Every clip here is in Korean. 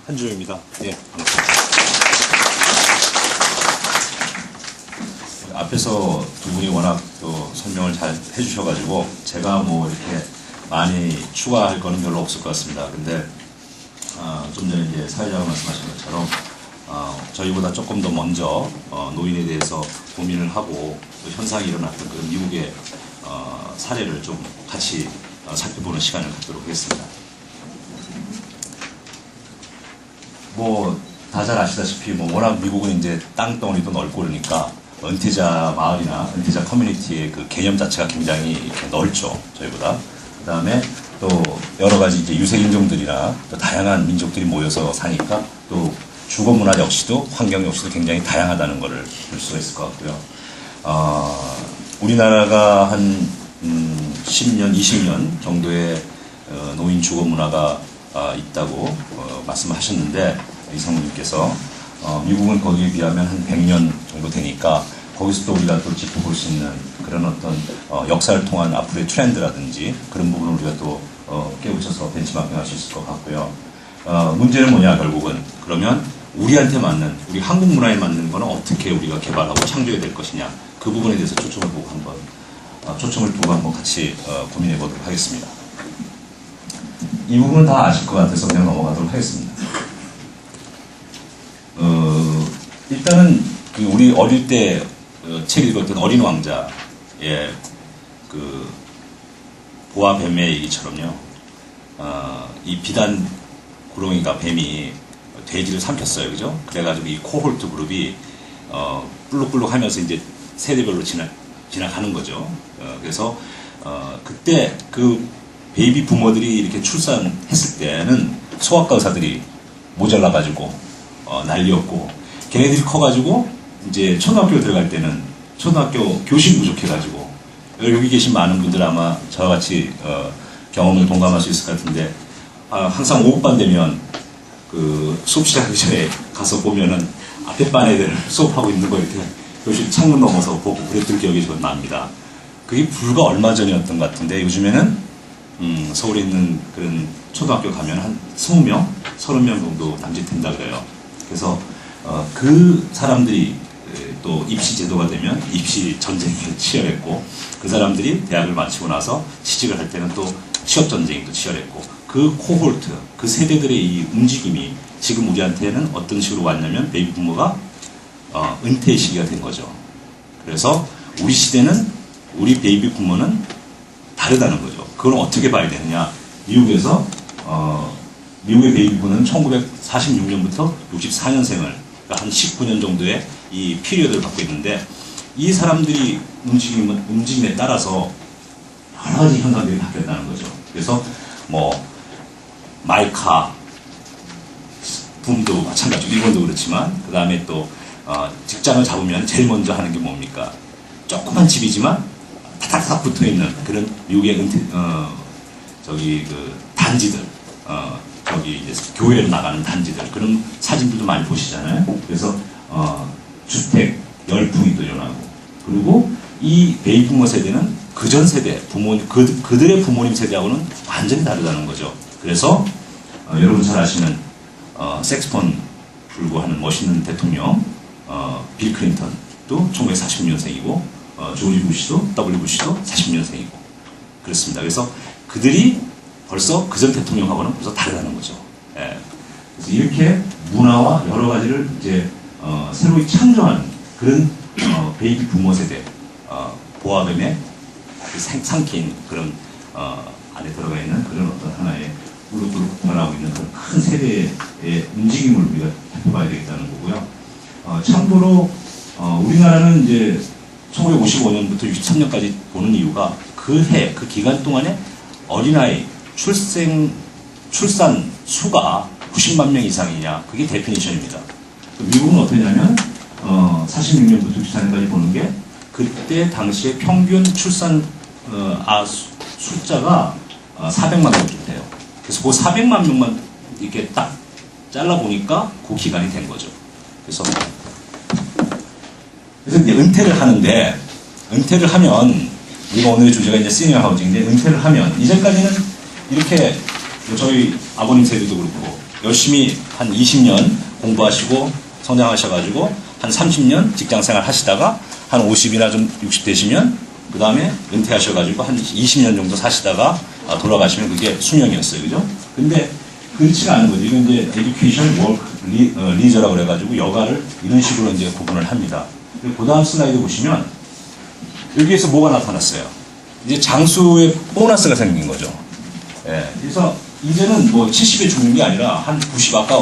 한주영입니다. 예, 앞에서 두 분이 워낙 또 설명을 잘 해주셔가지고 제가 뭐 이렇게 많이 추가할 거는 별로 없을 것 같습니다. 근데 좀 전에 이제 사회자가 말씀하신 것처럼 저희보다 조금 더 먼저 노인에 대해서 고민을 하고 또 현상이 일어났던 그런 미국의 사례를 좀 같이 살펴보는 시간을 갖도록 하겠습니다. 뭐 다 잘 아시다시피 뭐 워낙 미국은 이제 땅덩어리도 넓고 그러니까 은퇴자 마을이나 은퇴자 커뮤니티의 그 개념 자체가 굉장히 이렇게 넓죠, 저희보다. 그 다음에 또 여러 가지 이제 유색인종들이나 또 다양한 민족들이 모여서 사니까 또 주거 문화 역시도 환경 역시도 굉장히 다양하다는 것을 볼 수가 있을 것 같고요. 우리나라가 한 10년, 20년 정도의 노인 주거 문화가 있다고 말씀하셨는데 이성님께서 미국은 거기에 비하면 한 100년 정도 되니까 거기서 또 우리가 또 짚어볼 수 있는 그런 어떤 역사를 통한 앞으로의 트렌드라든지 그런 부분을 우리가 또 깨우쳐서 벤치마킹 할 수 있을 것 같고요. 문제는 뭐냐 결국은 그러면 우리한테 맞는 우리 한국 문화에 맞는 거는 어떻게 우리가 개발하고 창조해야 될 것이냐 그 부분에 대해서 초점을 두고 한번 같이 고민해 보도록 하겠습니다. 이 부분은 다 아실 것 같아서 그냥 넘어가도록 하겠습니다. 일단은 그 우리 어릴 때 책 읽었던 어린 왕자의 그 보아 뱀의 얘기처럼요. 이 비단 구렁이가 뱀이 돼지를 삼켰어요, 그죠? 그래가지고 이 코홀트 그룹이 뿔룩뿔룩 하면서 이제 세대별로 지나가는 거죠. 그래서 그때 그 베이비 부모들이 이렇게 출산했을 때는 소아과 의사들이 모자라가지고 난리였고 걔네들이 커가지고 이제 초등학교 들어갈 때는 초등학교 교실 부족해가지고 여기 계신 많은 분들 아마 저와 같이 경험을 동감할 수 있을 것 같은데 항상 오후반 되면 그 수업 시작하기 전에 가서 보면은 앞에 반 애들 수업하고 있는 거 이렇게 교실 창문 넘어서 보고 그랬던 기억이 좀 납니다. 그게 불과 얼마 전이었던 것 같은데 요즘에는 서울에 있는 그런 초등학교 가면 한 20명, 30명 정도 남짓된다 그래요. 그래서 그 사람들이 또 입시 제도가 되면 입시 전쟁이 치열했고 그 사람들이 대학을 마치고 나서 취직을 할 때는 또 취업 전쟁이 또 치열했고 그 코홀트, 그 세대들의 이 움직임이 지금 우리한테는 어떤 식으로 왔냐면 베이비 부모가 은퇴의 시기가 된 거죠. 그래서 우리 시대는 우리 베이비 부모는 다르다는 거죠. 그걸 어떻게 봐야 되느냐. 미국에서 미국의 베이비 부모는 1946년부터 64년생을 한 19년 정도의 이 피리어드를 갖고 있는데 이 사람들이 움직임에 따라서 여러 가지 현상들이 바뀌었다는 거죠. 그래서 뭐 마이카 붐도 마찬가지고 일본도 그렇지만 그 다음에 또 직장을 잡으면 제일 먼저 하는 게 뭡니까? 조그만 집이지만 다닥다닥 붙어있는 그런 미국의 그 단지들 저기 이제 교회로 나가는 단지들 그런 사진들도 많이 보시잖아요. 그래서 주택 열풍이 또 일어나고 그리고 이 베이비 부모 세대는 그전 세대 부모님 그들의 부모님 세대하고는 완전히 다르다는 거죠. 그래서 여러분 잘 아시는 색스폰 불고 하는 멋있는 대통령 빌 클린턴도 1940년생이고 조지 부시도 W 부시도 40년생이고 그렇습니다. 그래서 그들이 벌써 그전 대통령하고는 벌써 다르다는 거죠. 예. 그래서 이렇게 문화와 여러 가지를 이제 새로이 창조하는 그런 베이비 부모 세대 보아뱀에 삼킨 그런 안에 들어가 있는 그런 어떤 하나의 우르르 변하고 있는 그런 큰 세대의 움직임을 우리가 살펴봐야 되겠다는 거고요. 참고로 우리나라는 이제 1955년부터 63년까지 보는 이유가 그 기간 동안에 어린아이 출산 수가 90만 명 이상이냐 그게 데피니션입니다. 미국은 어떠냐면 46년부터 64년까지 보는 게 그때 당시에 평균 출산 숫자가 400만 명 정도 돼요. 그래서 그 400만 명만 이렇게 딱 잘라보니까 그 기간이 된 거죠. 그래서 이제 은퇴를 하는데, 은퇴를 하면, 우리가 오늘의 주제가 이제 시니어 하우징인데, 은퇴를 하면, 이제까지는 이렇게 저희 아버님 세대도 그렇고, 열심히 한 20년 공부하시고, 성장하셔가지고, 한 30년 직장 생활 하시다가, 한 50이나 좀 60 되시면, 그 다음에 은퇴하셔가지고, 한 20년 정도 사시다가, 돌아가시면 그게 수명이었어요. 그죠? 근데, 그렇지가 않은 거죠. 이건 이제 에듀케이션 워크 리저라고 그래가지고, 여가를 이런 식으로 이제 구분을 합니다. 그 다음 슬라이드 보시면 여기에서 뭐가 나타났어요? 이제 장수의 보너스가 생긴 거죠. 예, 그래서 이제는 뭐 70에 죽는 게 아니라 한 90, 아까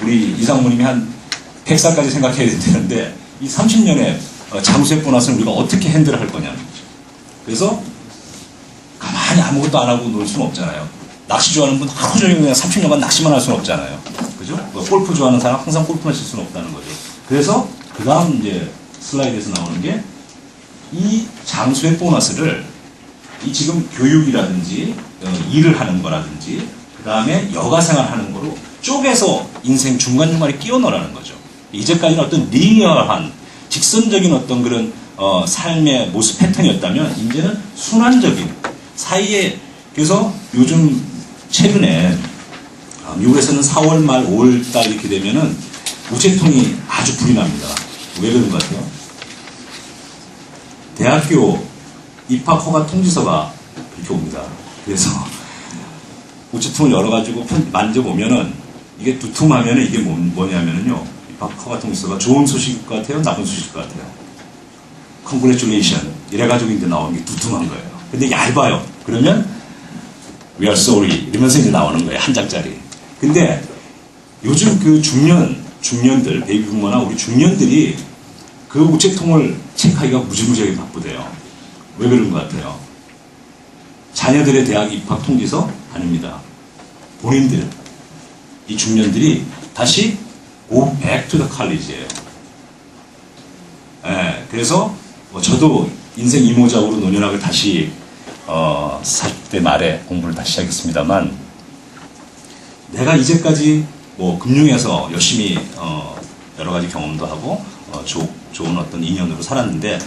우리 이상무님이 한 100살까지 생각해야 되는데 이 30년의 장수의 보너스는 우리가 어떻게 핸들할 거냐는 거죠. 그래서 가만히 아무것도 안 하고 놀 수는 없잖아요. 낚시 좋아하는 분 하루 종일 그냥 30년간 낚시만 할 수는 없잖아요. 그죠? 뭐 골프 좋아하는 사람 항상 골프만 칠 수는 없다는 거죠. 그래서 그 다음 이제 슬라이드에서 나오는 게 이 장수의 보너스를 이 지금 교육이라든지 일을 하는 거라든지 그 다음에 여가 생활하는 거로 쪼개서 인생 중간중간에 끼워 넣으라는 거죠. 이제까지는 어떤 리니어한 직선적인 어떤 그런 삶의 모습 패턴이었다면 이제는 순환적인 사이에, 그래서 요즘 최근에 미국에서는 4월 말 5월 달 이렇게 되면은 우체통이 아주 불이 납니다. 왜 그런 것 같아요? 대학교 입학 허가 통지서가 이렇게 옵니다. 그래서 우체통을 열어가지고 만져보면은 이게 두툼하면은 이게 뭐냐면은요, 입학 허가 통지서가 좋은 소식일 것 같아요, 나쁜 소식일 것 같아요. Congratulation 이래가지고 이제 나오는 게 두툼한 거예요. 근데 얇아요. 그러면 We are sorry 이러면서 이제 나오는 거예요, 한 장짜리. 근데 요즘 그 중년들, 베이비 부모나 우리 중년들이 그 우체통을 체크하기가 무지무지하게 바쁘대요. 왜 그런 것 같아요? 자녀들의 대학 입학 통지서? 아닙니다. 본인들, 이 중년들이 다시 go back to the college예요. 예, 그래서 저도 인생 이모작으로 노년학을 다시 40대 말에 공부를 다시 시작했습니다만, 내가 이제까지 뭐 금융에서 열심히 여러 가지 경험도 하고 좋은 어떤 인연으로 살았는데,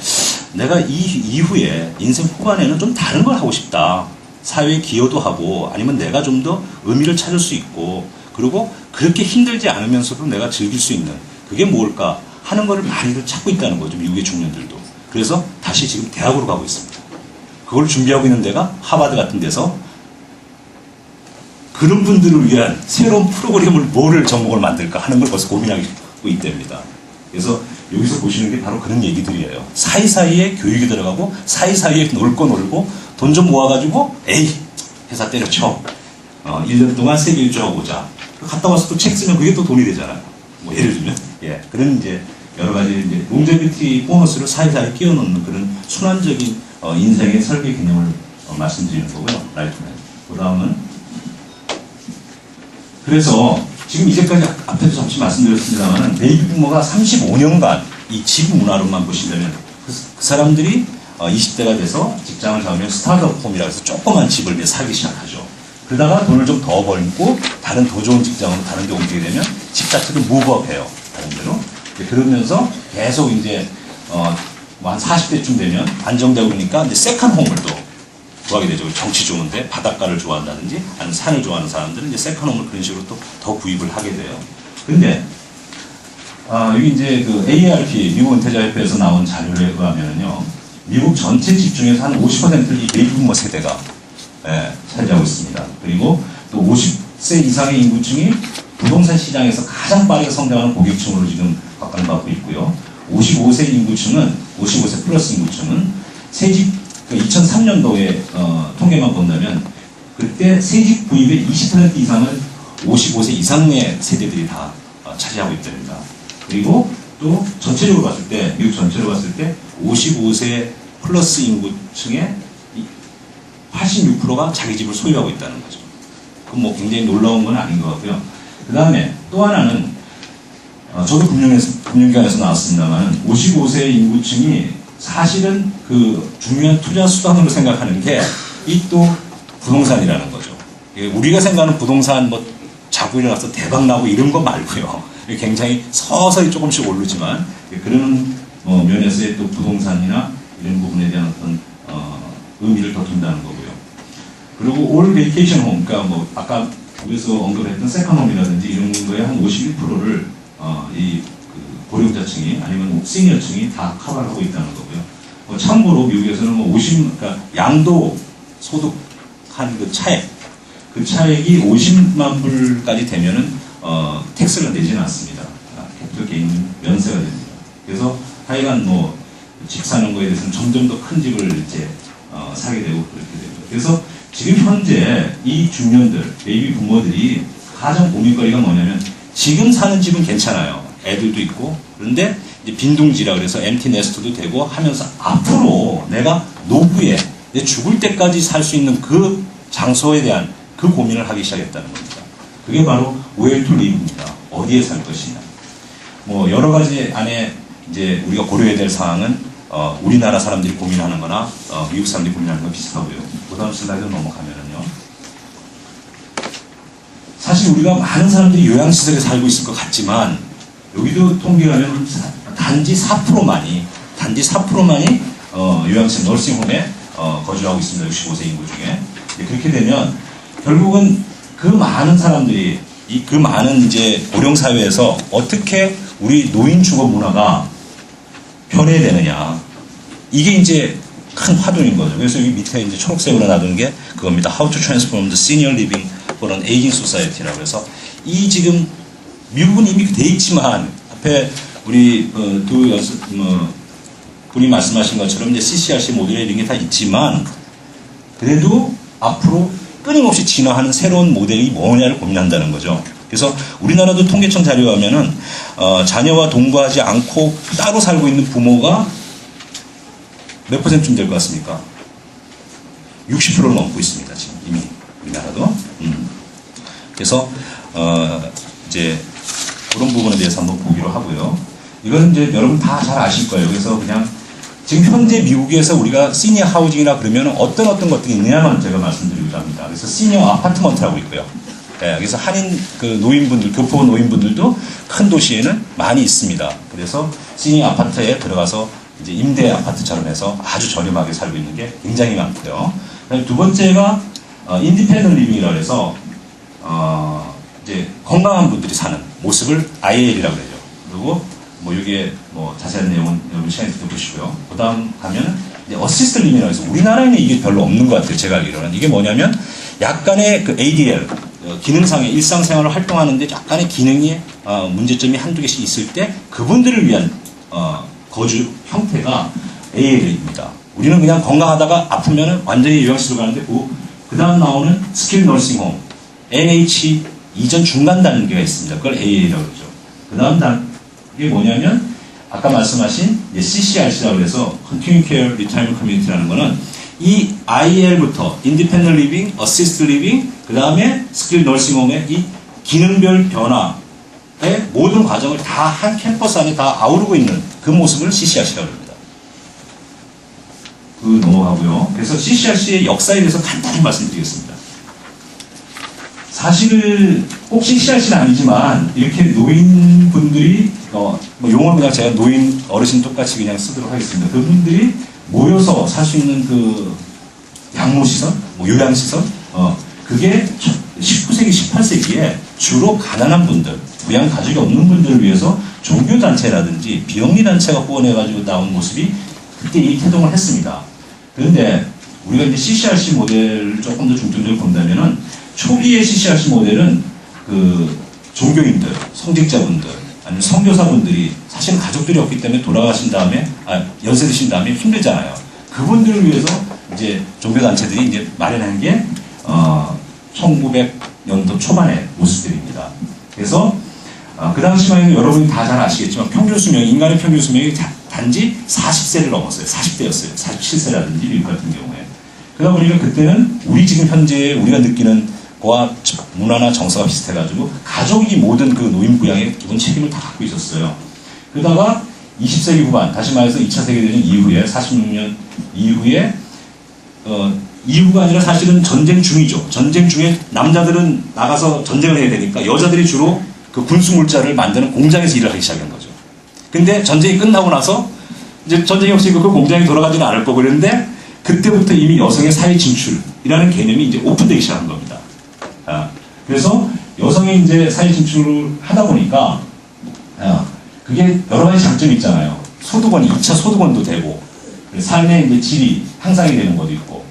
내가 이후에 인생 후반에는 좀 다른 걸 하고 싶다. 사회에 기여도 하고 아니면 내가 좀 더 의미를 찾을 수 있고, 그리고 그렇게 힘들지 않으면서도 내가 즐길 수 있는 그게 뭘까 하는 거를 많이들 찾고 있다는 거죠, 미국의 중년들도. 그래서 다시 지금 대학으로 가고 있습니다. 그걸 준비하고 있는 데가 하버드 같은 데서 그런 분들을 위한 새로운 프로그램을 뭐를 전공을 만들까 하는 걸 벌써 고민하고 있답니다. 그래서 여기서 보시는 게 바로 그런 얘기들이에요. 사이사이에 교육이 들어가고 사이사이에 놀 거 놀고 돈 좀 모아가지고 에이 회사 때려쳐 1년 동안 세계 일주하고 오자. 갔다 와서 또 책 쓰면 그게 또 돈이 되잖아요. 뭐 예를 들면 그런 이제 여러 가지 이제 롱제비티 보너스를 사이사이에 끼워 넣는 그런 순환적인 인생의 설계 개념을 말씀드리는 거고요. 라이프맨. 그 다음은 그래서 지금 이제까지 앞에도 잠시 말씀드렸습니다만 베이비 부모가 35년간 이 집 문화로만 보신다면 그 사람들이 20대가 돼서 직장을 잡으면 스타트업 홈이라 해서 조그만 집을 이제 사기 시작하죠. 그러다가 돈을 좀 더 벌고 다른 더 좋은 직장으로 다른 데 옮기게 되면 집 자체를 무브업해요. 다른 데로. 그러면서 계속 이제 한 40대쯤 되면 안정되고 그러니까 이제 세컨 홈을 또 구하게 되죠. 정치 좋은데 바닷가를 좋아한다든지 아니면 산을 좋아하는 사람들은 이제 세컨 홈을 그런 식으로 또 더 구입을 하게 돼요. 근데 여기 이제 그 AARP 미국 은퇴자협회에서 나온 자료에 의하면요, 미국 전체 집 중에서 한 50%를 이 베이비 부모 세대가 차지하고 있습니다. 그리고 또 50세 이상의 인구층이 부동산 시장에서 가장 빠르게 성장하는 고객층으로 지금 각광받고 있고요. 55세 인구층은 55세 플러스 인구층은 새집 2003년도에 통계만 본다면 그때 새집 구입의 20% 이상을 55세 이상의 세대들이 다 차지하고 있답니다. 그리고 또 전체적으로 봤을 때, 미국 전체로 봤을 때 55세 플러스 인구층의 86%가 자기 집을 소유하고 있다는 거죠. 그건 뭐 굉장히 놀라운 건 아닌 것 같고요. 그 다음에 또 하나는 저도 금융기관에서 나왔습니다만 55세 인구층이 사실은 그 중요한 투자 수단으로 생각하는 게 이 또 부동산이라는 거죠. 우리가 생각하는 부동산 뭐 자꾸 일어나서 대박 나고 이런 거 말고요. 굉장히 서서히 조금씩 오르지만 그런 면에서의 또 부동산이나 이런 부분에 대한 어떤 의미를 더 둔다는 거고요. 그리고 올 베이케이션 홈, 그러니까 뭐 아까 여기서 언급했던 세컨홈이라든지 이런 거의 한 51%를 그 고령자층이 아니면 시니어층이 다 커버를 하고 있다는 거고요. 참고로 미국에서는 뭐 그러니까 양도 소득한 그 차액, 그 차액이 50만 불까지 되면은 텍스를 내지는 않습니다. 캐피털 게인 면세가 됩니다. 그래서 하여간 뭐 집 사는 거에 대해서는 점점 더 큰 집을 이제 사게 되고 그렇게 되죠. 그래서 지금 현재 이 중년들, 베이비 부모들이 가장 고민거리가 뭐냐면 지금 사는 집은 괜찮아요. 애들도 있고 그런데 이제 빈둥지라 그래서 엠티 네스트도 되고 하면서 앞으로 내가 노후에 내 죽을 때까지 살 수 있는 그 장소에 대한 그 고민을 하기 시작했다는 겁니다. 그게 바로 where to live입니다. 어디에 살 것이냐. 뭐 여러 가지 안에 이제 우리가 고려해야 될 사항은 우리나라 사람들이 고민하는 거나 미국 사람들이 고민하는 건 비슷하고요. 그 다음 슬라이드로 넘어가면은요. 사실 우리가 많은 사람들이 요양시설에 살고 있을 것 같지만 여기도 통계하면 단지 4%만이 요양시설 너싱홈에 거주하고 있습니다. 65세 인구 중에. 그렇게 되면 결국은 그 많은 사람들이 그 많은 이제 고령 사회에서 어떻게 우리 노인 주거 문화가 변해야 되느냐. 이게 이제 큰 화두인 거죠. 그래서 여기 밑에 이제 초록색으로 놔둔 게 그겁니다. How to transform the senior living for an aging society라고 해서 이 지금 미국은 이미 돼 있지만 앞에 우리 분이 말씀하신 것처럼 이제 CCRC 모델에 이런 게 다 있지만 그래도 앞으로 끊임없이 진화하는 새로운 모델이 뭐냐를 고민한다는 거죠. 그래서 우리나라도 통계청 자료에 하면은 자녀와 동거하지 않고 따로 살고 있는 부모가 몇 %쯤 될 것 같습니까? 60%를 넘고 있습니다. 지금 이미 우리나라도. 그래서 이제 그런 부분에 대해서 한번 보기로 하고요. 이거는 이제 여러분 다 잘 아실 거예요. 그래서 그냥 지금 현재 미국에서 우리가 시니어 하우징이라 그러면 어떤 것들이 있느냐만 제가 말씀드리고자 합니다. 그래서 시니어 아파트먼트라고 있고요. 네, 그래서 한인 그 노인분들, 교포 노인분들도 큰 도시에는 많이 있습니다. 그래서 시니어 아파트에 들어가서 이제 임대 아파트처럼 해서 아주 저렴하게 살고 있는 게 굉장히 많고요. 두 번째가 인디펜던트 리빙이라고 해서 이제 건강한 분들이 사는 모습을 IL이라고 그러죠. 그리고 뭐 이게 뭐 자세한 내용은 여러분 시간에 들어보시고요. 그 다음 가면은 이제 어시스트 리빙이라고 해서 우리나라에는 이게 별로 없는 것 같아요. 제가 알기로는. 이게 뭐냐면 약간의 그 ADL, 기능상의 일상생활을 활동하는데 약간의 기능이 문제점이 한두 개씩 있을 때 그분들을 위한 거주 형태가 AL입니다. 우리는 그냥 건강하다가 아프면은 완전히 요양시설 가는데 그 다음 나오는 스킬 너싱홈, NH 이전 중간 단계가 있습니다. 그걸 AA라고 그러죠. 그 다음 이게 뭐냐면 아까 말씀하신 CCRC라고 해서 Continuing Care Retirement Community라는 거는 이 IL부터 Independent Living, Assisted Living, 그 다음에 스킬 너싱홈의 이 기능별 변화의 모든 과정을 다 한 캠퍼스 안에 다 아우르고 있는 그 모습을 CCRC라고 합니다. 그 넘어가고요. 그래서 CCRC의 역사에 대해서 간단히 말씀드리겠습니다. 사실 꼭 CCRC는 아니지만 이렇게 노인분들이 뭐 용어는 그냥 제가 노인 어르신 똑같이 그냥 쓰도록 하겠습니다. 그분들이 모여서 살 수 있는 그 양로시설, 뭐 요양시설, 그게 19세기, 18세기에 주로 가난한 분들, 부양 가족이 없는 분들을 위해서 종교단체라든지 비영리단체가 후원해가지고 나온 모습이 그때 이 태동을 했습니다. 그런데 우리가 이제 CCRC 모델을 조금 더 중점적으로 본다면은 초기의 CCRC 모델은 그 종교인들, 성직자분들, 아니면 선교사분들이 사실 가족들이 없기 때문에 돌아가신 다음에, 연세 드신 다음에 힘들잖아요. 그분들을 위해서 이제 종교단체들이 이제 마련한 게, 1900년도 초반의 모습들입니다. 그래서, 그 당시만 여러분이 다 잘 아시겠지만 인간의 평균 수명이 단지 40세를 넘었어요. 40대였어요. 47세라든지 미국 같은 경우에. 그러다 보니까 그때는 우리 지금 현재 우리가 느끼는 거와 문화나 정서가 비슷해가지고 가족이 모든 그 노인 부양의 기본 책임을 다 갖고 있었어요. 그러다가 20세기 후반, 다시 말해서 2차 세계대전 이후에, 46년 이후에, 이후가 아니라 사실은 전쟁 중이죠. 전쟁 중에 남자들은 나가서 전쟁을 해야 되니까 여자들이 주로 그 군수물자를 만드는 공장에서 일을 하기 시작한 거죠. 근데 전쟁이 끝나고 나서 이제 전쟁이 없으니까 그 공장에 돌아가지는 않을 거고 그랬는데 그때부터 이미 여성의 사회 진출이라는 개념이 이제 오픈되기 시작한 겁니다. 그래서 여성이 이제 사회 진출을 하다 보니까 그게 여러 가지 장점이 있잖아요. 소득원이 2차 소득원도 되고 삶의 이제 질이 향상이 되는 것도 있고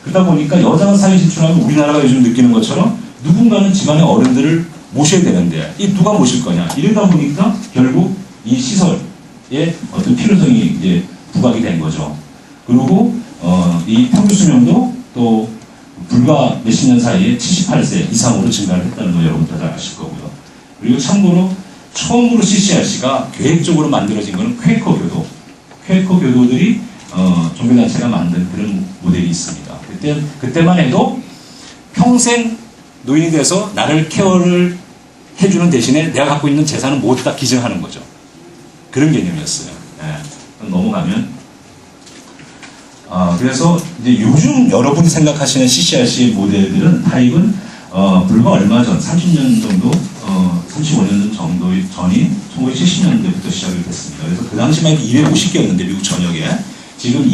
그러다 보니까 여자가 사회 진출하면 우리나라가 요즘 느끼는 것처럼 누군가는 집안의 어른들을 모셔야 되는데 이 누가 모실 거냐 이러다 보니까 결국 이 시설의 어떤 필요성이 이제 부각이 된 거죠. 그리고 이 평균 수명도 또 불과 몇십 년 사이에 78세 이상으로 증가를 했다는 거 여러분 다 아실 거고요. 그리고 참고로 처음으로 CCRC가 계획적으로 만들어진 것은 퀘이커 교도. 퀘이커 교도들이 종교단체가 만든 그런 모델이 있습니다. 그때만 해도 평생 노인이 돼서 나를 케어를 해주는 대신에 내가 갖고 있는 재산은 모두 다 기증하는 거죠. 그런 개념이었어요. 넘어가면 그래서 이제 요즘 여러분이 생각하시는 CCRC의 모델들은 타입은 불과 얼마 전 30년 정도 35년 정도 전인 1970년대부터 시작이 됐습니다. 그래서 그 당시만 해도 250개였는데 미국 전역에 지금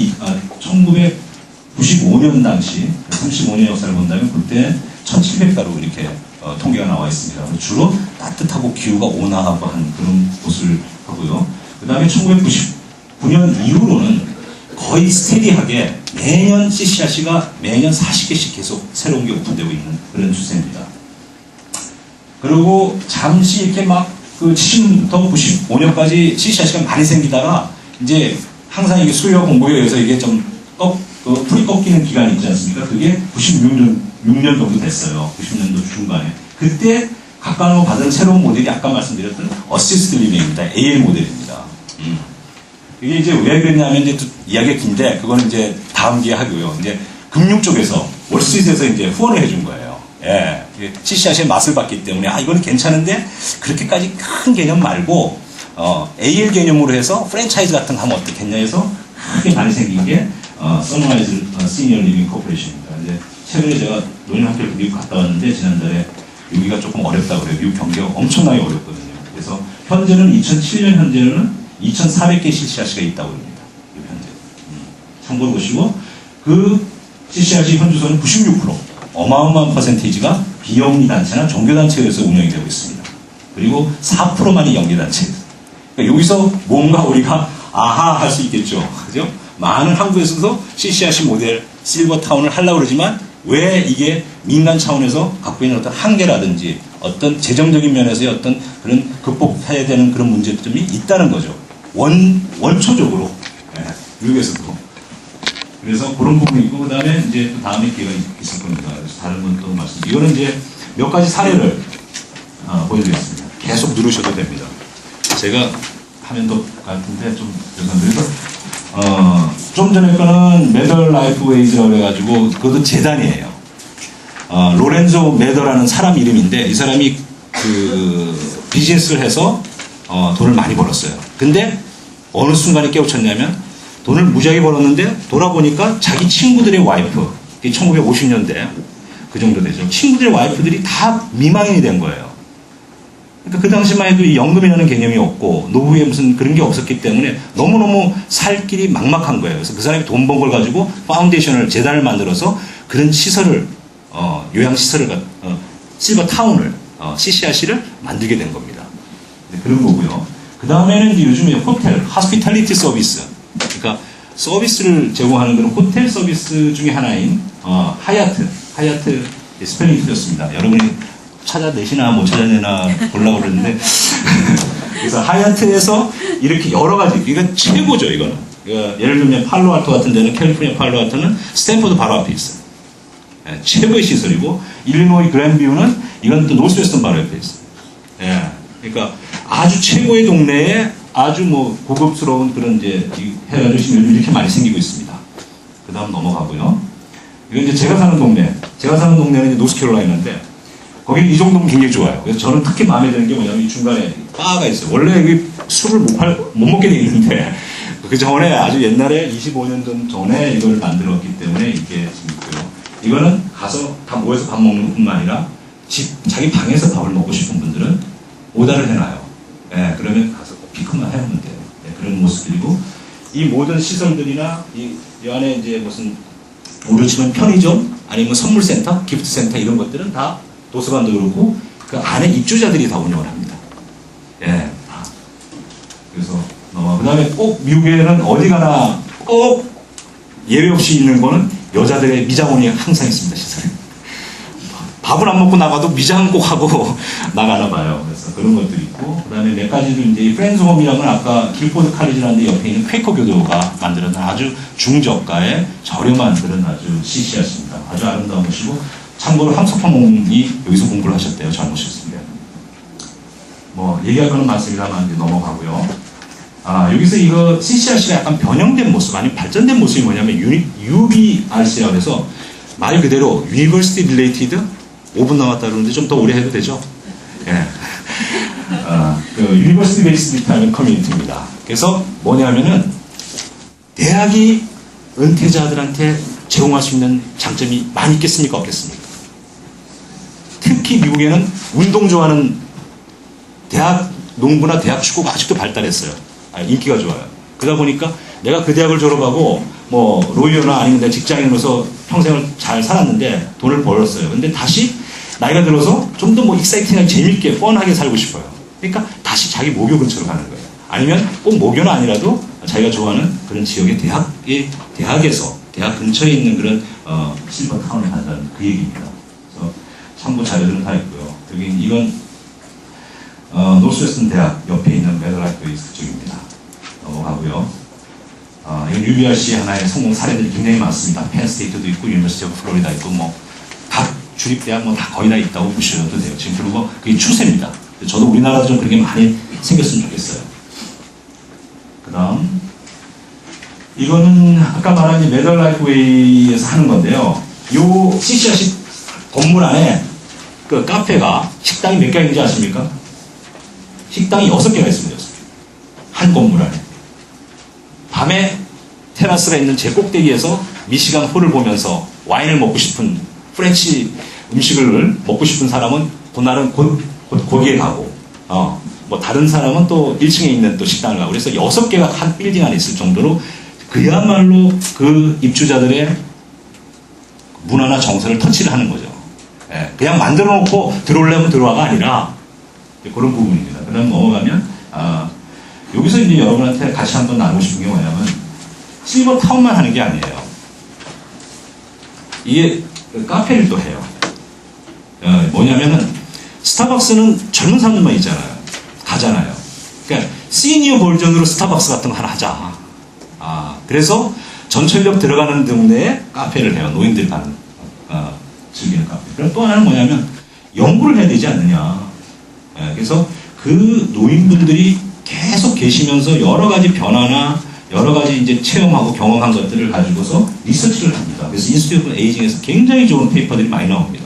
1995년 당시 35년 역사를 본다면 그때 1700가로 이렇게 통계가 나와 있습니다. 주로 따뜻하고 기후가 온화하고 한 그런 곳을 하고요. 그 다음에 1999년 이후로는 거의 스테디하게 매년 CCRC가 매년 40개씩 계속 새로운 게 오픈되고 있는 그런 추세입니다. 그리고 잠시 이렇게 막 그 70년부터 95년까지 CCRC가 많이 생기다가 이제 항상 이게 수요와 공급에 의해서 이게 좀 풀이 꺾이는 기간이 있지 않습니까? 그게 96년 정도 됐어요. 90년도 중반에. 그때 각광을 받은 새로운 모델이 아까 말씀드렸던 어시스트 리빙입니다. AL 모델입니다. 이게 이제 왜 그랬냐면 이제 이야기가 긴데 그거는 이제 다음 기회에 하고요. 이제 금융 쪽에서 월스트리트에서 이제 후원을 해준 거예요. 예. CCRC의 맛을 봤기 때문에 이거는 괜찮은데 그렇게까지 큰 개념 말고 AL 개념으로 해서 프랜차이즈 같은 거 하면 어떻겠냐 해서 크게 많이 생긴 게 선라이즈 시니어 리빙 코퍼레이션입니다. 이제 최근에 제가 노인학교를 미국 갔다 왔는데 지난달에 여기가 조금 어렵다고 그래요. 미국 경기가 엄청나게 어렵거든요. 그래서 현재는 2007년 현재는 2,400개 CCRC가 있다고 합니다. 현재. 참고로 보시고 그 CCRC 현주소는 96% 어마어마한 퍼센테이지가 비영리 단체나 종교단체에서 운영이 되고 있습니다. 그리고 4%만이 영리단체입니다. 그러니까 여기서 뭔가 우리가 아하 할 수 있겠죠. 그죠? 많은 한국에서도 CCRC 모델 실버타운을 하려고 그러지만 왜 이게 민간 차원에서 갖고 있는 어떤 한계라든지 어떤 재정적인 면에서의 어떤 그런 극복해야 되는 그런 문제점이 있다는 거죠. 원초적으로. 미국에서도. 그래서 그런 부분이 있고, 그 다음에 이제 또 다음에 기회가 있을 겁니다. 그래서 다른 건 또 이거는 이제 몇 가지 사례를 보여드리겠습니다. 계속 누르셔도 됩니다. 제가 화면도 같은데 좀 죄송합니다. 그래서 좀 전에 거는 메덜 라이프 웨이즈라고 해가지고 그것도 재단이에요. 로렌조 메더라는 사람 이름인데 이 사람이 그 비즈니스를 해서 돈을 많이 벌었어요. 근데 어느 순간에 깨우쳤냐면 돈을 무지하게 벌었는데 돌아보니까 자기 친구들의 와이프, 1950년대 그 정도 되죠. 친구들의 와이프들이 다 미망인이 된 거예요. 그러니까 그 당시만 해도 이 연금이라는 개념이 없고 노후에 무슨 그런 게 없었기 때문에 너무너무 살 길이 막막한 거예요. 그래서 그 사람이 돈 번 걸 가지고 파운데이션을 재단을 만들어서 그런 시설을 요양시설을 실버타운을 CCRC를 만들게 된 겁니다. 그런 거고요. 그 다음에는 요즘에 호텔, 하스피탈리티 서비스, 그러니까 서비스를 제공하는 그런 호텔 서비스 중에 하나인 하얏트 스펠링 틀렸습니다. 여러분이 찾아내시나 못 찾아내나 보려고 그랬는데 그래서 하얏트에서 이렇게 여러 가지 이건 최고죠. 이거는 예를 들면 팔로알토 같은 데는 캘리포니아 팔로알토는 스탠포드 바로 앞에 있어요. 최고의 시설이고 일리노이 그랜뷰는 이건 또 노스웨스턴 바로 옆에 있어요. 그러니까 아주 최고의 동네에 아주 뭐 고급스러운 그런 이제 해가지고 지금 이렇게 많이 생기고 있습니다. 그 다음 넘어가고요. 이건 이제 제가 사는 동네는 이제 노스캐롤라이나인데 거기는 이 정도면 굉장히 좋아요. 그래서 저는 특히 마음에 드는 게 뭐냐면 이 중간에 바가 있어요. 원래 여기 술을 못 먹게 돼 있는데 그 전에 아주 옛날에 25년 전에 이걸 만들었기 때문에 이게 지금 있고요. 이거는 가서 다 모여서 밥 먹는 것뿐만 아니라 자기 방에서 밥을 먹고 싶은 분들은 오다를 해놔요. 예, 그러면 가서 피크만 해오면 돼요. 예, 그런 모습들이고 이 모든 시설들이나 이 안에 이제 무슨 우리로 치면 편의점 아니면 선물센터, 기프트센터 이런 것들은 다 도서관도 그렇고 그 안에 입주자들이 다 운영을 합니다. 예. 그래서 그 다음에 꼭 미국에는 어디 가나 꼭 예외 없이 있는 거는 여자들의 미장원이 항상 있습니다, 시설에. 밥을 안 먹고 나가도 미장 꼭 하고 나가나 봐요. 그래서 그런 것들이 있고, 그 다음에 몇 가지도 이제 프렌즈홈이라는 건 아까 길포드 칼리지라는 데 옆에 있는 퀘이커 교도가 만들어낸 아주 중저가의 저렴한 그런 아주 CC였습니다. 아주 아름다운 곳이고, 참고로 함석헌 여기서 공부를 하셨대요. 잘 모셨습니다. 뭐, 얘기할 거는 많습니다만 이제 넘어가고요. 여기서 이거 CCRC가 약간 변형된 모습, 아니면 발전된 모습이 뭐냐면 UBRC라고 해서 말 그대로 University Related 5분 남았다 그러는데 좀 더 오래 해도 되죠? 예. 그 University Based Retirement Community입니다. 그래서 뭐냐면은 대학이 은퇴자들한테 제공할 수 있는 장점이 많이 있겠습니까? 없겠습니까? 특히 미국에는 운동 좋아하는 대학 농구나 대학 축구가 아직도 발달했어요. 인기가 좋아요. 그러다 보니까 내가 그 대학을 졸업하고 뭐 로이어나 아니면 내 직장인으로서 평생을 잘 살았는데 돈을 벌었어요. 근데 다시 나이가 들어서 좀 더 뭐 익사이팅하게 재밌게 뻔하게 살고 싶어요. 그러니까 다시 자기 모교 근처로 가는 거예요. 아니면 꼭 모교는 아니라도 자기가 좋아하는 그런 지역의 대학에서 대학 근처에 있는 그런 실버타운을 간다는 그 얘기입니다. 그래서 참고 자료들은 다 있고요. 여기 이건 노스웨스턴 대학 옆에 있는 메달라이트 그쪽입니다. 넘어가고요. 이건 UBRC 하나의 성공 사례들이 굉장히 많습니다. 펜스테이트도 있고, 유니버시티 오브 플로리다 있고, 뭐, 각 주립대학 뭐 다 거의 다 있다고 보셔도 돼요. 지금 그리고 그게 추세입니다. 저도 우리나라도 좀 그렇게 많이 생겼으면 좋겠어요. 그 다음, 이거는 아까 말한 메달라이프웨이에서 하는 건데요. 요 CCRC 건물 안에 그 카페가 식당이 몇 개가 있는지 아십니까? 식당이 6개가 있습니다. 6개. 한 건물 안에. 밤에 테라스가 있는 제 꼭대기에서 미시간 홀을 보면서 와인을 먹고 싶은 프렌치 음식을 먹고 싶은 사람은 그날은 거기에 가고, 뭐 다른 사람은 또 1층에 있는 또 식당을 가고, 그래서 6개가 한 빌딩 안에 있을 정도로 그야말로 그 입주자들의 문화나 정서를 터치를 하는 거죠. 예, 그냥 만들어 놓고 들어오려면 들어와가 아니라 그런 부분입니다. 그 다음 넘어가면, 여기서 이제 여러분한테 같이 한번 나누고 싶은 게 뭐냐면, 실버타운만 하는 게 아니에요. 이게 카페를 또 해요. 뭐냐면은, 스타벅스는 젊은 사람들만 있잖아요. 가잖아요. 그러니까, 시니어 버전으로 스타벅스 같은 거 하나 하자. 그래서 전철역 들어가는 동네에 카페를 해요. 노인들이 가는, 즐기는 카페. 그럼 또 하나는 뭐냐면, 연구를 해야 되지 않느냐. 그래서 그 노인분들이 계속 계시면서 여러 가지 변화나 여러 가지 이제 체험하고 경험한 것들을 가지고서 리서치를 합니다. 그래서 인스티튜트 에이징에서 굉장히 좋은 페이퍼들이 많이 나옵니다.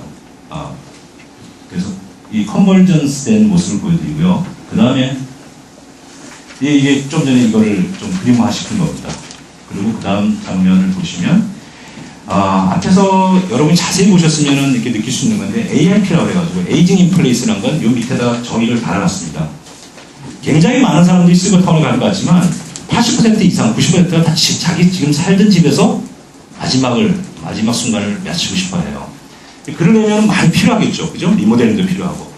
그래서 이 컨버전스 된 모습을 보여드리고요. 그 다음에 이게 좀 전에 이거를 좀 그림화시킨 겁니다. 그리고 그 다음 장면을 보시면 앞에서 여러분이 자세히 보셨으면 이렇게 느낄 수 있는 건데 AMP라고 해가지고 에이징 인 플레이스라는 건 이 밑에다가 정의를 달아놨습니다. 굉장히 많은 사람들이 실버타운에 가는 것 같지만 80% 이상, 90%가 다 자기 지금 살던 집에서 마지막 순간을 마치고 싶어 해요. 그러려면 많이 필요하겠죠. 그죠? 리모델링도 필요하고.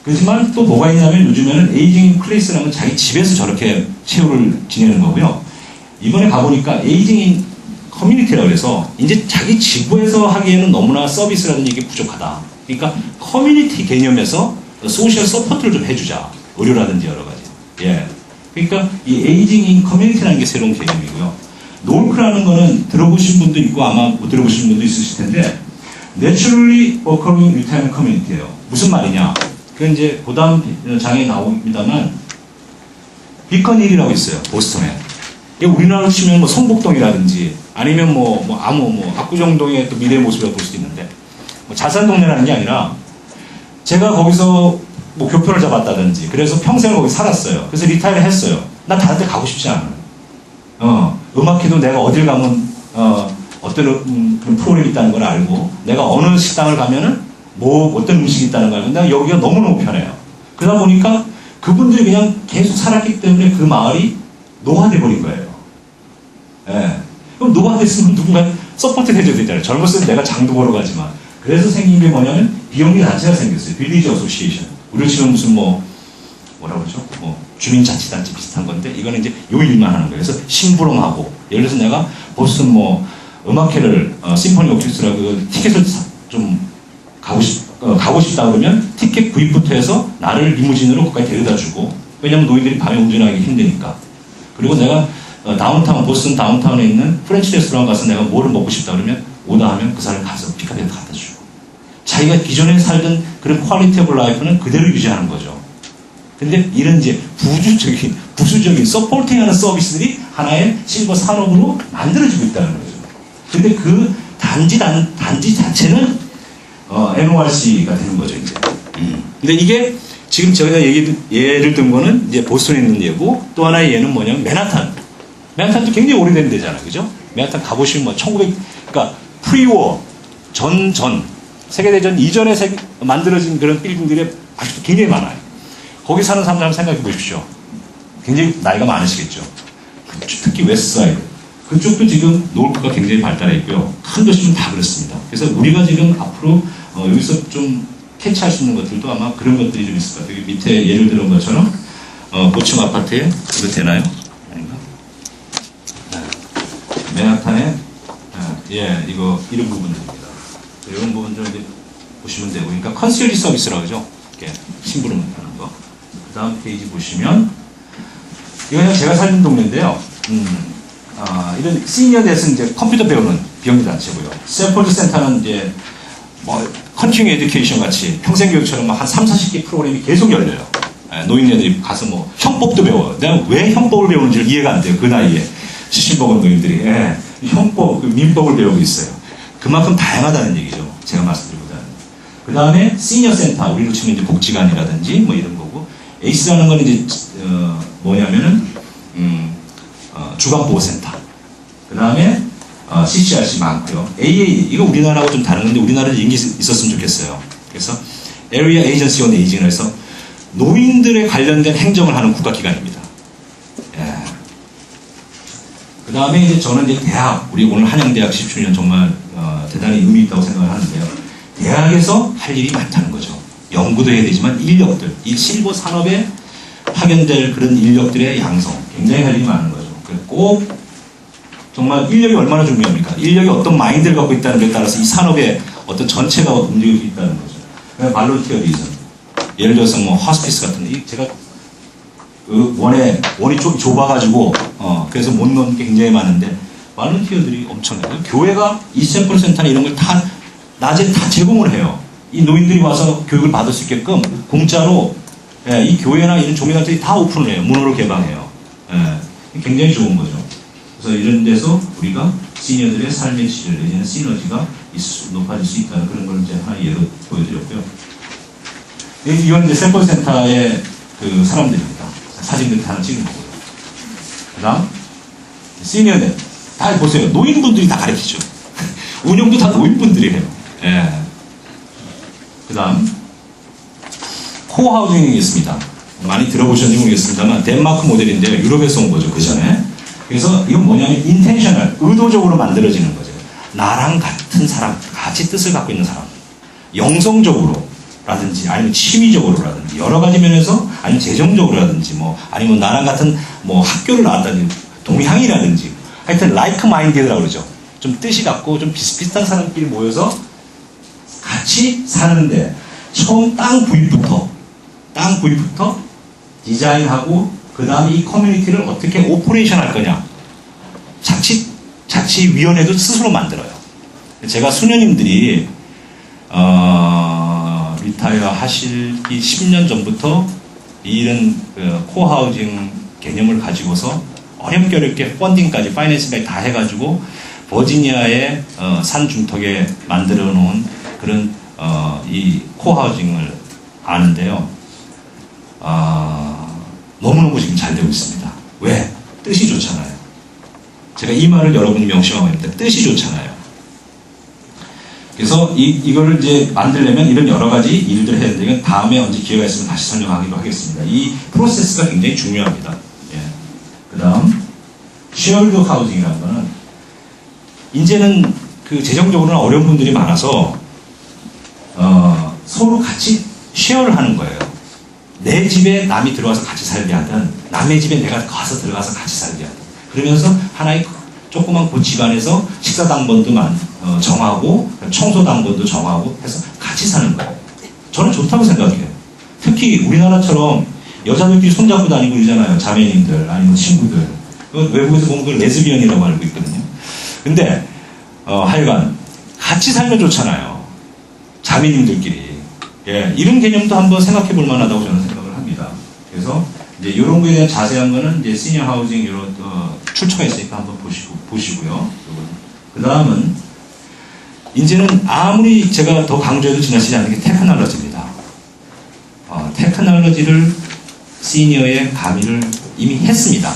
그렇지만 또 뭐가 있냐면 요즘에는 에이징 인 플레이스라는 건 자기 집에서 저렇게 최후를 지내는 거고요. 이번에 가보니까 에이징 인 커뮤니티라고 해서 이제 자기 지구에서 하기에는 너무나 서비스라든지 이게 부족하다. 그러니까 커뮤니티 개념에서 소셜 서포트를 좀 해주자. 의료라든지 여러 가지. 예. 그러니까 이 에이징 인 커뮤니티라는 게 새로운 개념이고요. 놀크라는 거는 들어보신 분도 있고 아마 못 들어보신 분도 있으실 텐데 Naturally Occurring Retirement Community예요. 무슨 말이냐? 그건 이제 그 다음 장에 나옵니다만 비컨힐이라고 있어요. 보스턴에. 우리나라로 치면 뭐 성북동이라든지 아니면 압구정동의 또 미래의 모습이라고 볼 수도 있는데 뭐 자산동네라는 게 아니라 제가 거기서 뭐 교편을 잡았다든지 그래서 평생을 거기 살았어요. 그래서 리타이어를 했어요. 난 다른 데 가고 싶지 않아요. 음악회도 내가 어딜 가면 어떤 그런 프로그램이 있다는 걸 알고 내가 어느 식당을 가면은 뭐 어떤 음식이 있다는 걸 알고 내가 여기가 너무너무 편해요. 그러다 보니까 그분들이 그냥 계속 살았기 때문에 그 마을이 노화돼 버린 거예요. 예. 그럼 노화됐으면 누군가 서포트 해줘야 되잖아요. 젊었을 때 내가 장도 보러 가지만. 그래서 생긴 게 뭐냐면 비영리 단체가 생겼어요. 빌리지 어소시에이션. 우리 지금 무슨 뭐라고 그러죠? 뭐 주민자치단체 비슷한 건데 이거는 이제 요 일만 하는 거예요. 그래서 심부름하고 예를 들어서 내가 보스턴 뭐 음악회를 심포니 오케스트라고 티켓을 좀 가고 싶다 그러면 티켓 구입부터 해서 나를 리무진으로 거기까지 데려다 주고 왜냐면 노인들이 밤에 운전하기 힘드니까. 그리고 내가 다운타운 보스턴 다운타운에 있는 프렌치 레스토랑 가서 내가 뭐를 먹고 싶다 그러면 오다하면 그 사람이 가서 픽업해서 갖다 주고 자기가 기존에 살던 그런 퀄리티 오브 라이프는 그대로 유지하는 거죠. 근데 이런 이제 부수적인 서포팅하는 서비스들이 하나의 실버 산업으로 만들어지고 있다는 거죠. 근데 그 단지 자체는 NORC가 되는 거죠, 이제. 근데 이게 지금 제가 예를 든 거는 이제 보스턴에 있는 예고 또 하나의 예는 뭐냐면 맨하탄. 맨하탄도 굉장히 오래된 데잖아요, 그죠? 맨하탄 가보시면 뭐 그러니까 프리워 세계대전 이전에 만들어진 그런 빌딩들이 아직도 굉장히 많아요. 거기 사는 사람들 한번 생각해 보십시오. 굉장히 나이가 많으시겠죠. 특히 웨스트사이드. 그쪽도 지금 노을구가 굉장히 발달해 있고요. 큰 도시는 다 그렇습니다. 그래서 우리가 지금 앞으로 여기서 좀 캐치할 수 있는 것들도 아마 그런 것들이 좀 있을 것 같아요. 밑에 예를 들은 것처럼 고층 아파트에 이거 되나요? 아닌가? 맨하탄에 이거 이런 부분들입니다. 이런 부분 좀 이제 보시면 되고, 그러니까 컨시어지 서비스라고 하죠. 이렇게 심부름 하는 거. 그 다음 페이지 보시면 이거는 제가 살던 동네인데요. 이런 시니어넷은 이제 컴퓨터 배우는 비영리 단체고요. 셀폴드 센터는 이제 뭐 컨티뉴 에듀케이션 같이 평생교육처럼 한 3, 40개 프로그램이 계속 열려요. 노인네들이 가서 뭐 형법도 배워요. 내가 왜 형법을 배우는지 이해가 안 돼요. 그 나이에 70먹은 노인들이 형법, 민법을 배우고 있어요. 그만큼 다양하다는 얘기죠. 제가 말씀드리고자. 그 다음에 시니어 센터, 우리로 치면 이제 복지관이라든지 뭐 이런 거고, 에이스라는 건 이제 뭐냐면은 주간보호센터. 그 다음에 CCRC 많고요. AA 이거 우리나라하고 좀 다른 건데 우리나라도 인기 있었으면 좋겠어요. 그래서 Area Agency on Aging을 해서 노인들에 관련된 행정을 하는 국가기관입니다. 예. 그 다음에 이제 저는 이제 대학, 우리 오늘 한양대학 10주년 정말 대단히 의미 있다고 생각을 하는데요. 대학에서 할 일이 많다는 거죠. 연구도 해야 되지만 인력들, 이 실버 산업에 파견될 그런 인력들의 양성, 굉장히 할 일이 많은 거죠. 꼭 정말 인력이 얼마나 중요합니까? 인력이 어떤 마인드를 갖고 있다는 것에 따라서 이 산업의 어떤 전체가 움직일 수 있다는 거죠. 발론티어리즘. 예를 들어서 뭐 호스피스 같은 데 제가 그 원이 좀 좁아가지고 그래서 못 넣는 게 굉장히 많은데 발론티어들이 엄청나요. 교회가 이 샘플 센터나 이런 걸 다 낮에 다 제공을 해요. 이 노인들이 와서 교육을 받을 수 있게끔 공짜로 이 교회나 이런 종교단체들이 다 오픈을 해요. 문호를 개방해요. 굉장히 좋은 거죠. 그래서 이런 데서 우리가 시니어들의 삶의 질을 내지는 시너지가 높아질 수 있다는 그런 걸 이제 하나 예로 보여드렸고요. 이건 이제 샘플 센터의 그 사람들입니다. 사진들 하나 찍은 거고요. 그 다음, 시니어들. 다 보세요. 노인분들이 다 가르치죠. 운영도 다 노인분들이 해요. 예. 그 다음, 코하우징이 있습니다. 많이 들어보셨는지 모르겠습니다만, 덴마크 모델인데요. 유럽에서 온 거죠, 그 전에. 그래서 이건 뭐냐면, 인텐셔널, 의도적으로 만들어지는 거죠. 나랑 같은 사람, 같이 뜻을 갖고 있는 사람. 영성적으로, 라든지, 아니면 취미적으로라든지, 여러 가지 면에서, 아니면 재정적으로라든지, 아니면 나랑 같은, 학교를 나왔다든지, 동향이라든지, 하여튼, like minded라고 그러죠. 좀 뜻이 같고, 좀 비슷비슷한 사람끼리 모여서 같이 사는데, 처음 땅 구입부터 디자인하고, 그 다음에 이 커뮤니티를 어떻게 오퍼레이션 할 거냐. 자치위원회도 스스로 만들어요. 제가 수녀님들이, 리타이어 하시기 10년 전부터 이런 코하우징 개념을 가지고서 어렵게 펀딩까지 파이낸스백 다 해가지고 버지니아의 산 중턱에 만들어 놓은 그런 이 코하우징을 아는데요. 너무너무 지금 잘 되고 있습니다. 왜? 뜻이 좋잖아요. 제가 이 말을 여러분이 명심하고 있는데 뜻이 좋잖아요. 그래서 이거를 이제 만들려면 이런 여러 가지 일들을 해야 되는데 이건 다음에 언제 기회가 있으면 다시 설명하기로 하겠습니다. 이 프로세스가 굉장히 중요합니다. 예. 그 다음 쉐어드 하우징이라는 거는 이제는 그 재정적으로는 어려운 분들이 많아서 서로 같이 쉐어를 하는 거예요. 내 집에 남이 들어와서 같이 살게 하든 남의 집에 내가 가서 들어가서 같이 살게 하든 그러면서 하나의 조그만 그 집안에서 식사 당번도 정하고 청소 당번도 정하고 해서 같이 사는 거예요. 저는 좋다고 생각해요. 특히 우리나라처럼 여자들끼리 손잡고 다니고 이러잖아요. 자매님들 아니면 친구들. 외국에서 보면 그걸 레즈비언이라고 알고 있거든요. 근데 하여간 같이 살면 좋잖아요. 자매님들끼리. 예, 이런 개념도 한번 생각해 볼 만하다고 저는 생각을 합니다. 그래서 이제 이런 거에 대한 자세한 거는 이제 시니어 하우징 이런 출처가 있으니까 한번 보시고요. 그 다음은 이제는 아무리 제가 더 강조해도 지나치지 않는 게 테크놀로지입니다. 테크놀로지를 시니어에 가미를 이미 했습니다.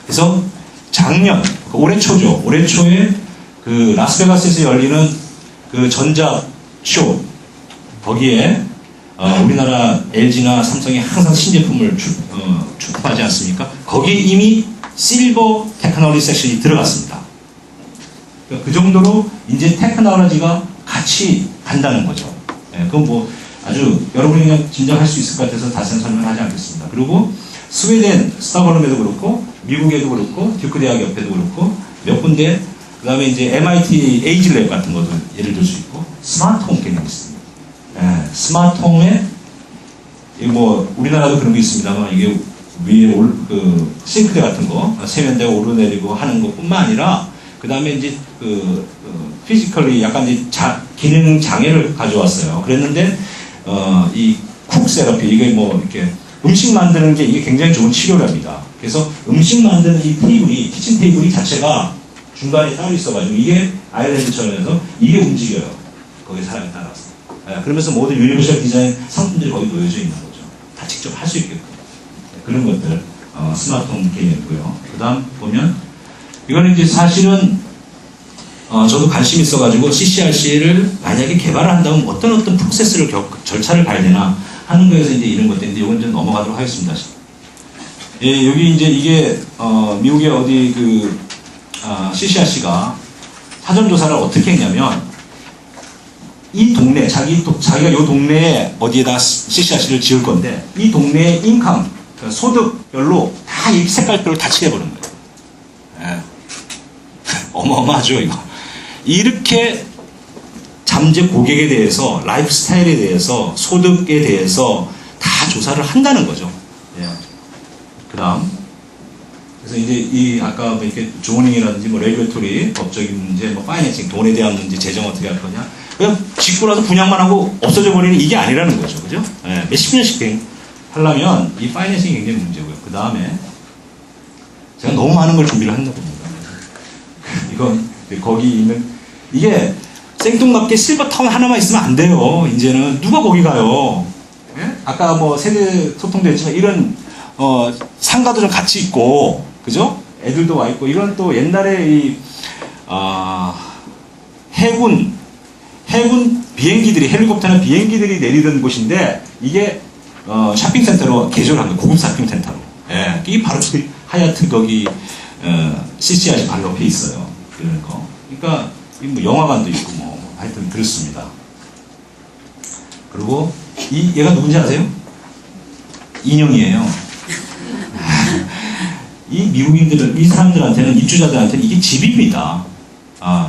그래서 작년 올해 초죠. 올해 초에 그 라스베가스에서 열리는 그 전자쇼 거기에 우리나라 LG나 삼성이 항상 신제품을 출품하지 않습니까? 거기에 이미 실버 테크놀로지 섹션이 들어갔습니다. 그러니까 그 정도로 이제 테크놀로지가 같이 간다는 거죠. 예, 그건 뭐 아주 여러분이 그냥 짐작할 수 있을 것 같아서 다시는 설명하지 않겠습니다. 그리고 스웨덴 스톡홀름에도 그렇고 미국에도 그렇고 듀크 대학 옆에도 그렇고 몇 군데 그 다음에 이제 MIT 에이지랩 같은 것도 예를 들 수 있고 스마트홈 개념이 있습니다. 예, 스마트홈에 뭐 우리나라도 그런 게 있습니다만 이게 위에 그 싱크대 같은 거 세면대가 오르내리고 하는 것뿐만 아니라 그 다음에 이제 피지컬리 약간 이제 기능 장애를 가져왔어요. 그랬는데 이 쿡 세라피 이게 뭐 이렇게 음식 만드는 게 이게 굉장히 좋은 치료랍니다. 그래서 음식 만드는 이 테이블이 키친 테이블이 자체가 중간에 따로 있어가지고 이게 아일랜드처럼 해서 이게 움직여요. 거기 사람에 따라서. 예, 그러면서 모든 유니버셜 디자인 상품들이 거기 놓여져 있는 거죠. 다 직접 할 수 있게끔. 그런 것들 스마트홈 개념이고요. 그 다음 보면 이거는 이제 사실은 저도 관심 있어가지고 CCRC를 만약에 개발을 한다면 어떤 프로세스를 절차를 가야 되나 하는 거에서 이제 이런 것들인데 이건 좀 넘어가도록 하겠습니다. 예, 여기 이제 이게 미국의 어디 그 CCRC가 사전 조사를 어떻게 했냐면 이 동네 자기가 이 동네에 어디에다 CCRC를 지을 건데 이 동네의 인컴 소득별로 다 이 색깔별로 다 칠해보는 거예요. 예. 어마어마하죠 이거. 이렇게 잠재 고객에 대해서 라이프 스타일에 대해서 소득에 대해서 다 조사를 한다는 거죠. 예. 그다음 그래서 이제 이 아까 뭐 이렇게 조닝이라든지 뭐 레귤토리 법적인 문제, 뭐 파이낸싱 돈에 대한 문제, 재정 어떻게 할 거냐 그냥 짓고 나서 분양만 하고 없어져 버리는 이게 아니라는 거죠, 그죠? 예. 몇십 년씩 하려면 이 파이낸싱이 굉장히 문제고요. 그 다음에 제가 너무 많은 걸 준비를 했나 봅니다. 이건 거기 있는 이게 생뚱맞게 실버타운 하나만 있으면 안 돼요. 이제는 누가 거기 가요? 예? 아까 뭐 세대 소통도 했지만 이런 상가도 좀 같이 있고 그죠? 애들도 와 있고 이건 또 옛날에 이 해군 비행기들이 헬리콥터나 비행기들이 내리던 곳인데 이게 쇼핑센터로 개조를 한 거예요. 고급 쇼핑센터로. 예, 이게 바로 하얏트 거기 CCRC 바로 옆에 있어요. 이런 거. 그러니까 뭐 영화관도 있고 뭐 하여튼 그렇습니다. 그리고 얘가 누군지 아세요? 인형이에요. 이 미국인들은 이 사람들한테는 입주자들한테는 이게 집입니다.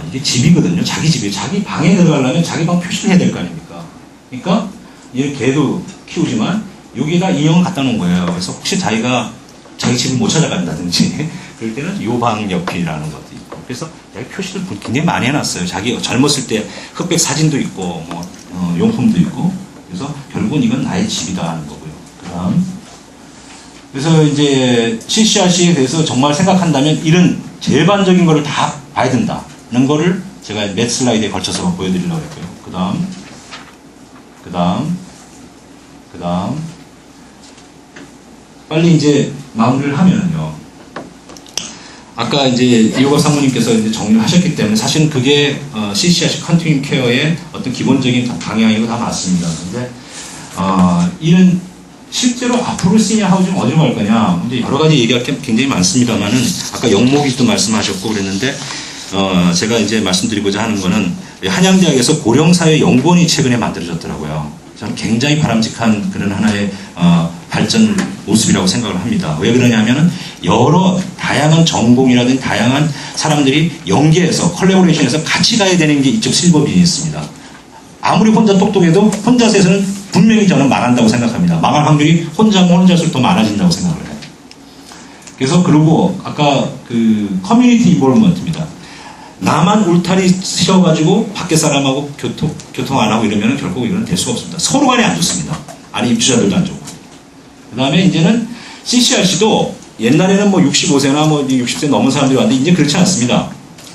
이게 집이거든요. 자기 집이에요. 자기 방에 들어가려면 자기 방 표시를 해야 될 거 아닙니까? 그러니까 얘 개도 키우지만 여기에다 인형을 갖다 놓은 거예요. 그래서 혹시 자기가 자기 집을 못 찾아간다든지 그럴 때는 요 방 옆이라는 것도 있고 그래서 여기 표시를 굉장히 많이 해놨어요. 자기 젊었을 때 흑백 사진도 있고 뭐 용품도 있고 그래서 결국은 이건 나의 집이다 하는 거고요. 그다음 그래서 이제 CCRC에 대해서 정말 생각한다면 이런 제반적인 거를 다 봐야 된다는 거를 제가 몇 슬라이드에 걸쳐서 보여드리려고 했고요. 그 다음 그 다음, 빨리 이제 마무리를 하면은요. 아까 이제 이호갑 상무님께서 이제 정리를 하셨기 때문에 사실은 그게 CCRC 컨티뉴 케어의 어떤 기본적인 방향이고 다 맞습니다. 근데 이는 실제로 앞으로 시니어 하우징 어디로 갈 거냐. 이제 여러 가지 얘기할 게 굉장히 많습니다만은 아까 영목이 또 말씀하셨고 그랬는데 제가 이제 말씀드리고자 하는 거는 한양대학에서 고령사회 연구원이 최근에 만들어졌더라고요. 저는 굉장히 바람직한 그런 하나의 발전 모습이라고 생각을 합니다. 왜 그러냐면은 여러 다양한 전공이라든지 다양한 사람들이 연계해서 컬래버레이션해서 같이 가야 되는 게 이쪽 실버 비즈니스입니다. 아무리 혼자 똑똑해도 혼자서 해서는 분명히 저는 망한다고 생각합니다. 망할 확률이 혼자면 혼자수록 더 많아진다고 생각을 해요. 그래서 그리고 아까 그 커뮤니티 이볼먼트입니다. 나만 울타리 씌워가지고 밖에 사람하고 교통 안 하고 이러면 결국 이건 될 수가 없습니다. 서로 간에 안 좋습니다. 아니 입주자들도 안 좋고. 그 다음에 이제는 CCRC도 옛날에는 뭐 65세나 뭐 60세 넘은 사람들이 왔는데 이제 그렇지 않습니다.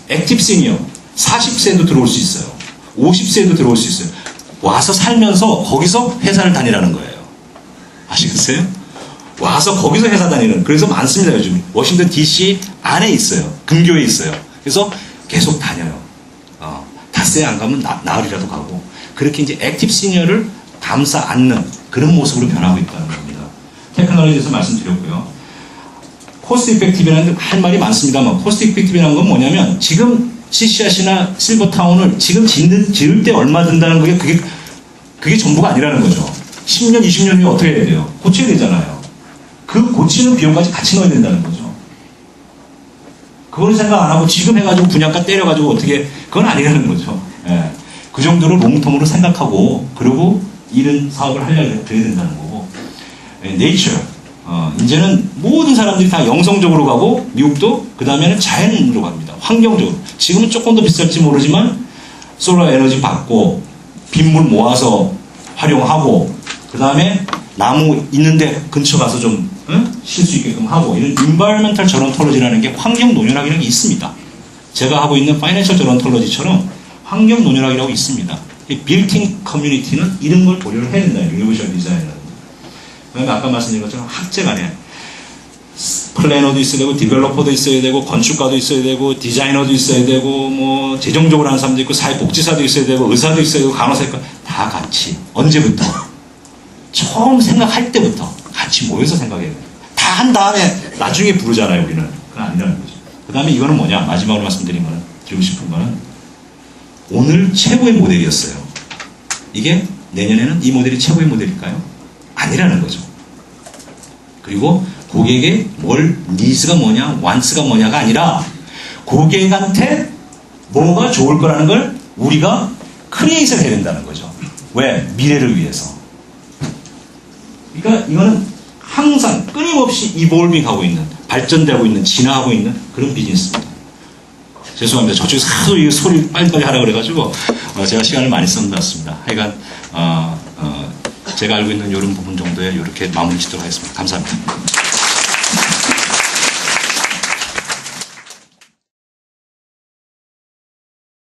액티브 시니어 40세도 들어올 수 있어요. 50세도 들어올 수 있어요. 와서 살면서 거기서 회사를 다니라는 거예요. 아시겠어요? 와서 거기서 회사 다니는. 그래서 많습니다 요즘. 워싱턴 DC 안에 있어요. 근교에 있어요. 그래서 계속 다녀요. 닷새 안 가면 나흘이라도 가고. 그렇게 이제 액티브 시니어를 감싸 안는 그런 모습으로 변하고 있다는 겁니다. 테크놀로지에서 말씀드렸고요. 코스트 이펙티브라는 할 말이 많습니다만 코스트 이펙티브라는 건 뭐냐면 지금 CCRC나 실버타운을 지금 지을 때 얼마 든다는 그게 전부가 아니라는 거죠. 10년, 20년 후에 어떻게 해야 돼요? 고쳐야 되잖아요. 그 고치는 비용까지 같이 넣어야 된다는 거죠. 그걸 생각 안 하고 지금 해가지고 분양가 때려가지고 어떻게, 그건 아니라는 거죠. 예. 그 정도로 롱텀으로 생각하고, 그리고 이런 사업을 하려고 그래야 된다는 거고. 네이처. 이제는 모든 사람들이 다 영성적으로 가고, 미국도 그 다음에는 자연으로 갑니다. 환경적으로. 지금은 조금 더 비쌀지 모르지만, 솔라 에너지 받고, 빗물 모아서 활용하고, 그 다음에 나무 있는데 근처 가서 좀 쉴 수 있게끔 하고, 이런 인바이러멘탈 저런톨러지라는 게 환경 논연학이라는 게 있습니다. 제가 하고 있는 파이낸셜 저런톨러지처럼 환경 논연학이라고 있습니다. 빌팅 커뮤니티는 이런 걸 고려를 해야 된다. 유니버셜 디자인은. 그다음에 아까 말씀드린 것처럼 학제 간에 플래너도 있어야 되고 디벨로퍼도 있어야 되고 건축가도 있어야 되고 디자이너도 있어야 되고 뭐 재정적으로 하는 사람도 있고 사회복지사도 있어야 되고 의사도 있어야 되고 간호사 있고 다 같이 언제부터? 처음 생각할 때부터 같이 모여서 생각해야 돼요. 다 한 다음에 나중에 부르잖아요 우리는. 그건 아니라는 거죠. 그 다음에 이거는 뭐냐 마지막으로 말씀드린 거는 드리고 싶은 거는 오늘 최고의 모델이었어요. 이게 내년에는 이 모델이 최고의 모델일까요? 아니라는 거죠. 그리고 고객의 니즈가 뭐냐, 완스가 뭐냐가 아니라 고객한테 뭐가 좋을 거라는 걸 우리가 크리에이트를 해야 된다는 거죠. 왜? 미래를 위해서. 그러니까 이거는 항상 끊임없이 이볼빙하고 있는, 발전되고 있는, 진화하고 있는 그런 비즈니스입니다. 죄송합니다. 저쪽에서 하도 이 소리 빨리빨리 하라고 그래가지고 제가 시간을 많이 썼는 것 같습니다. 하여간 제가 알고 있는 이런 부분 정도에 이렇게 마무리 짓도록 하겠습니다. 감사합니다.